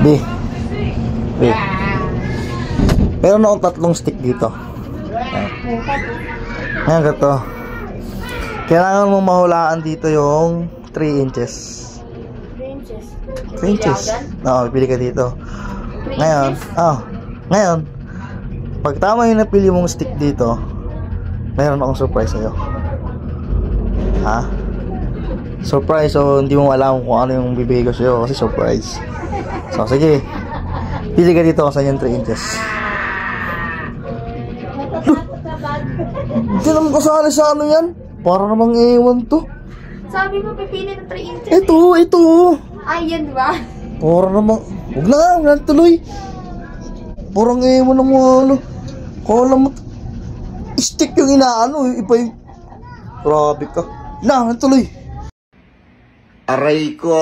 Di. Meron akong 3 stick dito. Ayan gato. Kailangan mong mahulaan dito yung 3 inches. 3 inches? Oo, pili ka dito. Ngayon, ngayon, pag tama yung napili mong stick dito, meron akong surprise sa'yo. Ha? Surprise, so hindi mo alam kung ano yung bibigay ko sa'yo kasi surprise. So, sige. Pili ka dito kasi yung 3 inches. Hindi naman kasali sa ano yan. Para namang ewan to. Sabi mo pipili ng 3 inches. Ito. Ay, yan ba? Para namang, huwag na tuloy. Parang ewan ng mga ano. Kala mo, stick yung inaano, iba yung, grabe ka. Na, tuloy. Aray ko.